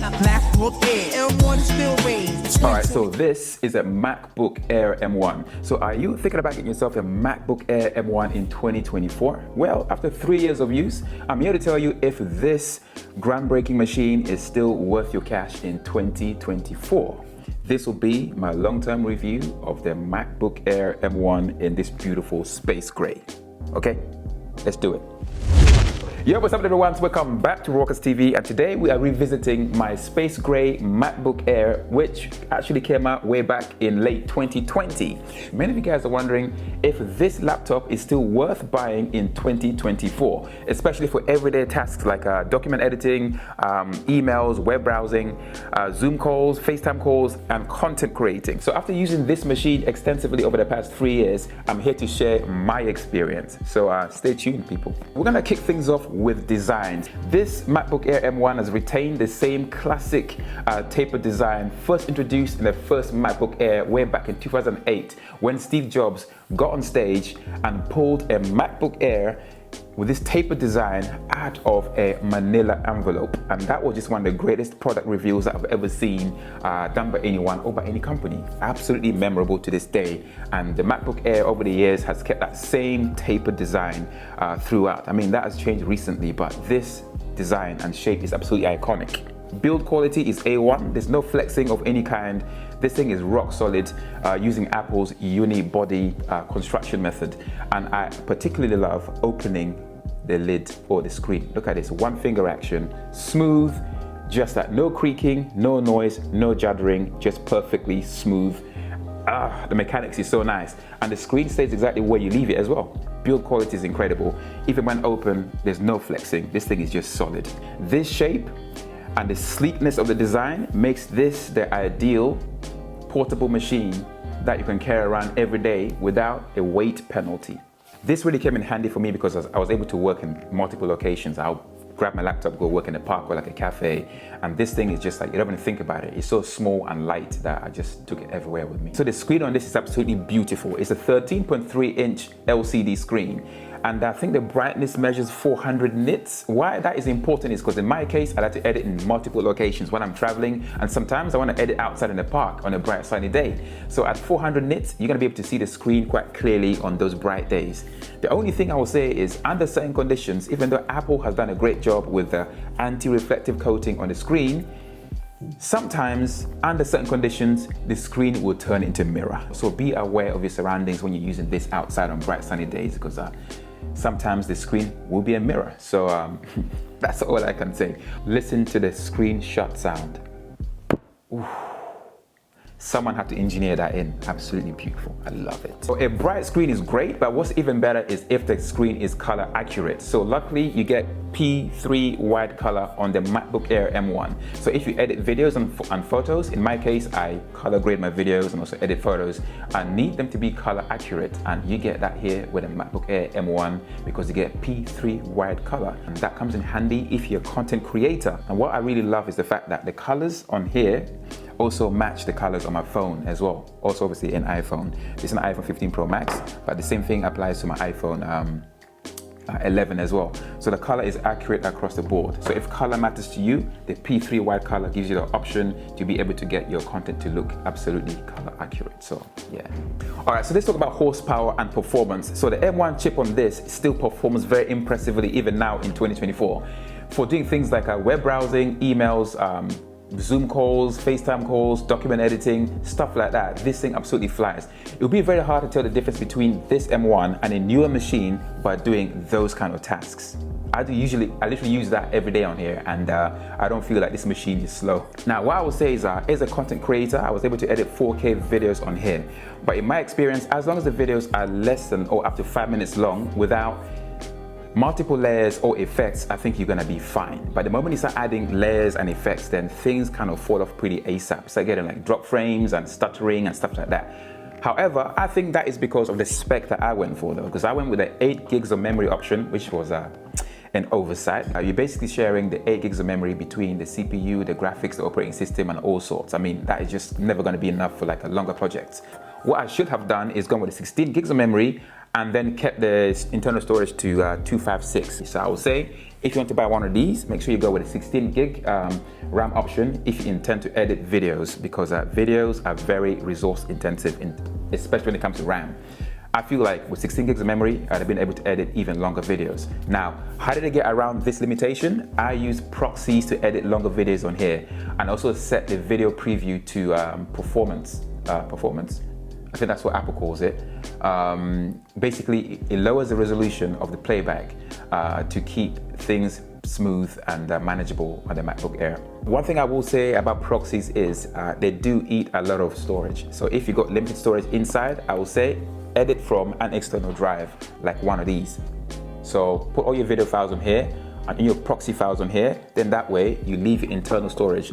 MacBook Air M1 still raised. Alright, so this is a MacBook Air M1. So are you thinking about getting yourself a MacBook Air M1 in 2024? Well, after 3 years of use, I'm here to tell you if this groundbreaking machine is still worth your cash in 2024. This will be my long-term review of the MacBook Air M1 in this beautiful space gray. Okay, let's do it. Yo, what's up everyone? Welcome back to Rockers TV, and today we are revisiting my space gray MacBook Air, which actually came out way back in late 2020. Many of you guys are wondering if this laptop is still worth buying in 2024, especially for everyday tasks like document editing, emails, web browsing, Zoom calls, FaceTime calls, and content creating. So after using this machine extensively over the past 3 years, I'm here to share my experience. So stay tuned, people. We're gonna kick things off with designs. This MacBook Air M1 has retained the same classic tapered design first introduced in the first MacBook Air way back in 2008 when Steve Jobs got on stage and pulled a MacBook Air with this tapered design out of a manila envelope, and that was just one of the greatest product reveals that I've ever seen done by anyone or by any company. Absolutely memorable to this day, and the MacBook Air over the years has kept that same tapered design throughout. I mean, that has changed recently, but this design and shape is absolutely iconic. Build quality is A1, there's no flexing of any kind. This thing is rock solid using Apple's unibody construction method, and I particularly love opening the lid or the screen. Look at this, one finger action, smooth, just that, no creaking, no noise, no juddering, just perfectly smooth. The mechanics is so nice, and the screen stays exactly where you leave it as well. Build quality is incredible. Even when open, there's no flexing. This thing is just solid. This shape and the sleekness of the design makes this the ideal portable machine that you can carry around every day without a weight penalty. This really came in handy for me because I was able to work in multiple locations. I'll grab my laptop, go work in a park or like a cafe, and this thing is just like, you don't even think about it. It's so small and light that I just took it everywhere with me. So the screen on this is absolutely beautiful. It's a 13.3-inch LCD screen, and I think the brightness measures 400 nits. Why that is important is because in my case, I like to edit in multiple locations when I'm traveling, and sometimes I want to edit outside in the park on a bright sunny day. So at 400 nits, you're going to be able to see the screen quite clearly on those bright days. The only thing I will say is under certain conditions, even though Apple has done a great job with the anti-reflective coating on the screen, sometimes under certain conditions, the screen will turn into a mirror. So be aware of your surroundings when you're using this outside on bright sunny days, because sometimes the screen will be a mirror. So that's all I can say. Listen to the screenshot sound. Ooh. Someone had to engineer that in. Absolutely beautiful. I love it. So a bright screen is great, but what's even better is if the screen is color accurate. So luckily you get P3 wide color on the MacBook Air M1. So if you edit videos and photos, in my case, I color grade my videos and also edit photos. I need them to be color accurate, and you get that here with a MacBook Air M1 because you get P3 wide color, and that comes in handy if you're a content creator. And what I really love is the fact that the colors on here also match the colors on my phone as well. Also obviously an iPhone. This is an iPhone 15 Pro Max, but the same thing applies to my iPhone 11 as well. So the color is accurate across the board. So if color matters to you, the P3 wide color gives you the option to be able to get your content to look absolutely color accurate. So yeah. All right, so let's talk about horsepower and performance. So the M1 chip on this still performs very impressively even now in 2024 for doing things like web browsing, emails, Zoom calls, FaceTime calls, document editing, stuff like that. This thing absolutely flies. It will be very hard to tell the difference between this M1 and a newer machine by doing those kind of tasks. I literally use that every day on here, and I don't feel like this machine is slow. Now, what I would say is, as a content creator, I was able to edit 4K videos on here. But in my experience, as long as the videos are less than or up to 5 minutes long without multiple layers or effects, I think you're gonna be fine. But the moment you start adding layers and effects, then things kind of fall off pretty ASAP. So getting like drop frames and stuttering and stuff like that. However, I think that is because of the spec that I went for though, because I went with the 8 gigs of memory option, which was an oversight. You're basically sharing the 8 gigs of memory between the CPU, the graphics, the operating system, and all sorts. I mean, that is just never gonna be enough for like a longer project. What I should have done is gone with the 16 gigs of memory and then kept the internal storage to 256. So I would say if you want to buy one of these, make sure you go with a 16 gig RAM option if you intend to edit videos, because videos are very resource intensive, especially when it comes to RAM. I feel like with 16 gigs of memory, I'd have been able to edit even longer videos. Now, how did I get around this limitation? I use proxies to edit longer videos on here, and also set the video preview to performance. I think that's what Apple calls it. Basically, it lowers the resolution of the playback to keep things smooth and manageable on the MacBook Air. One thing I will say about proxies is they do eat a lot of storage. So if you got limited storage inside, I will say edit from an external drive like one of these. So put all your video files on here and your proxy files on here, then that way you leave your internal storage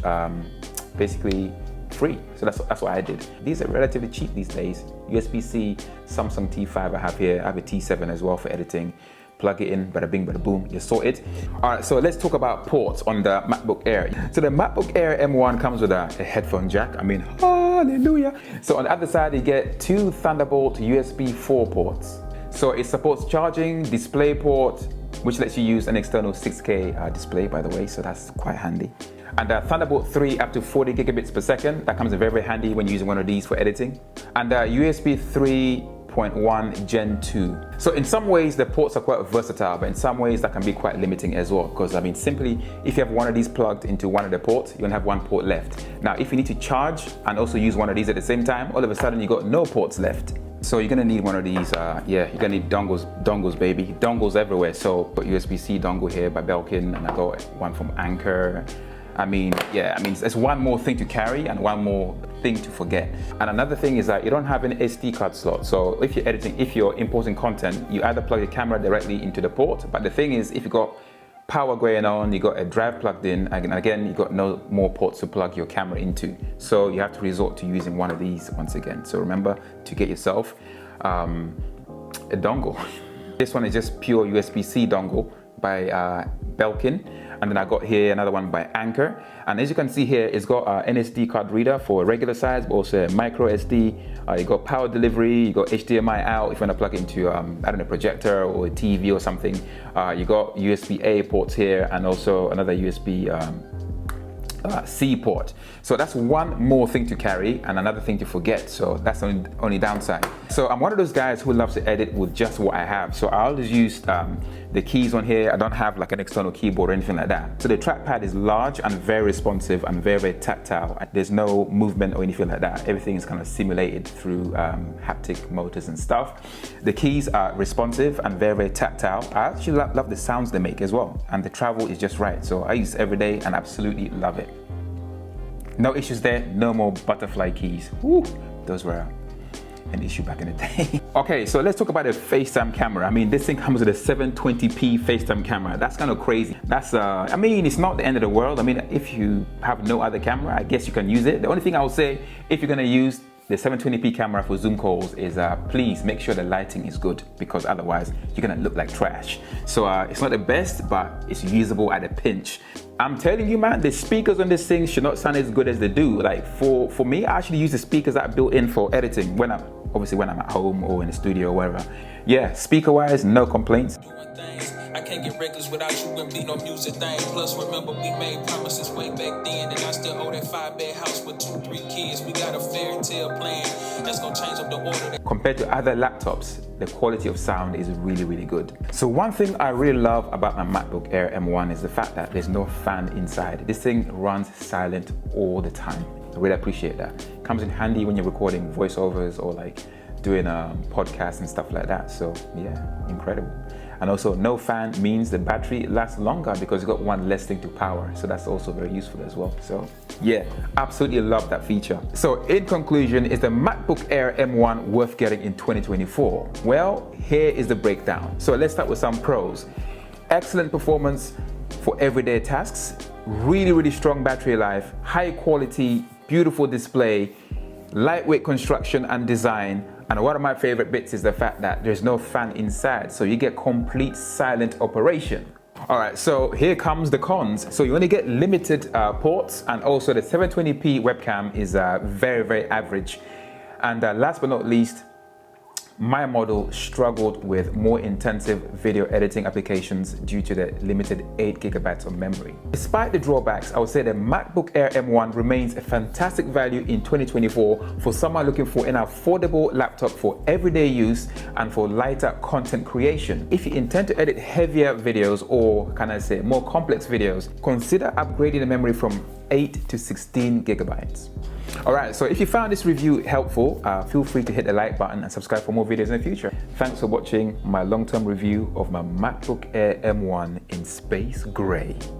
basically free. So that's what I did. These are relatively cheap these days. USB-C, Samsung T5 I have here. I have a T7 as well for editing. Plug it in, bada bing, bada boom, you're sorted. All right, so let's talk about ports on the MacBook Air. So the MacBook Air M1 comes with a headphone jack. I mean, hallelujah. So on the other side, you get two Thunderbolt USB 4 ports. So it supports charging, DisplayPort, which lets you use an external 6K display, by the way, so that's quite handy. And Thunderbolt 3 up to 40 gigabits per second. That comes in very, very handy when using one of these for editing. And USB 3.1 Gen 2. So in some ways, the ports are quite versatile, but in some ways that can be quite limiting as well. Because I mean, simply, if you have one of these plugged into one of the ports, you're gonna have one port left. Now, if you need to charge and also use one of these at the same time, all of a sudden you got no ports left. So you're gonna need one of these, you're gonna need dongles baby, dongles everywhere. So put USB-C dongle here by Belkin, and I got one from Anker. I mean, it's one more thing to carry and one more thing to forget. And another thing is that you don't have an SD card slot. So if you're editing, if you're importing content, you either plug your camera directly into the port. But the thing is, if you got power going on, you got a drive plugged in, and again, you got no more ports to plug your camera into. So you have to resort to using one of these once again. So remember to get yourself a dongle. This one is just pure USB-C dongle by Belkin. And then I got here another one by Anker. And as you can see here, it's got an SD card reader for a regular size, but also a micro SD. You got power delivery, you got HDMI out if you want to plug into, I don't know, projector or a TV or something. You got USB-A ports here and also another USB-C port. So that's one more thing to carry and another thing to forget. So that's the only downside. So I'm one of those guys who loves to edit with just what I have. So I'll just use the keys on here. I don't have like an external keyboard or anything like that. So the trackpad is large and very responsive and very, very tactile. There's no movement or anything like that. Everything is kind of simulated through haptic motors and stuff. The keys are responsive and very, very tactile. I actually love the sounds they make as well. And the travel is just right. So I use it every day and absolutely love it. No issues there, no more butterfly keys. Woo, those were an issue back in the day. Okay, so let's talk about the FaceTime camera. I mean, this thing comes with a 720p FaceTime camera. That's kind of crazy. That's, I mean, it's not the end of the world. I mean, if you have no other camera, I guess you can use it. The only thing I would say, if you're gonna use the 720p camera for Zoom calls is please make sure the lighting is good, because otherwise you're gonna look like trash. So it's not the best, but it's usable at a pinch. I'm telling you, man, the speakers on this thing should not sound as good as they do. Like for me, I actually use the speakers that are built in for editing when I'm at home or in the studio or wherever. Yeah, speaker wise, no complaints. I can't get reckless without you and be no music thing. Plus, remember, we made promises way back then, and I still owe that 5-bed house with 2-3 kids. We got a fairy tale plan that's gonna change up the order. Compared to other laptops, the quality of sound is really, really good. So one thing I really love about my MacBook Air M1 is the fact that there's no fan inside. This thing runs silent all the time. I really appreciate that. It comes in handy when you're recording voiceovers or like doing podcasts and stuff like that. So yeah, incredible. And also no fan means the battery lasts longer because you've got one less thing to power. So that's also very useful as well. So yeah, absolutely love that feature. So in conclusion, is the MacBook Air M1 worth getting in 2024? Well, here is the breakdown. So let's start with some pros. Excellent performance for everyday tasks, really, really strong battery life, high quality, beautiful display, lightweight construction and design. And one of my favorite bits is the fact that there's no fan inside, so you get complete silent operation. All right, so here comes the cons. So you only get limited ports, and also the 720p webcam is very, very average. And last but not least, my model struggled with more intensive video editing applications due to the limited 8 gigabytes of memory. Despite the drawbacks, I would say the MacBook Air M1 remains a fantastic value in 2024 for someone looking for an affordable laptop for everyday use and for lighter content creation. If you intend to edit heavier videos, or can I say more complex videos, consider upgrading the memory from 8 to 16 gigabytes. Alright, so if you found this review helpful, feel free to hit the like button and subscribe for more videos in the future. Thanks for watching my long-term review of my MacBook Air M1 in space gray.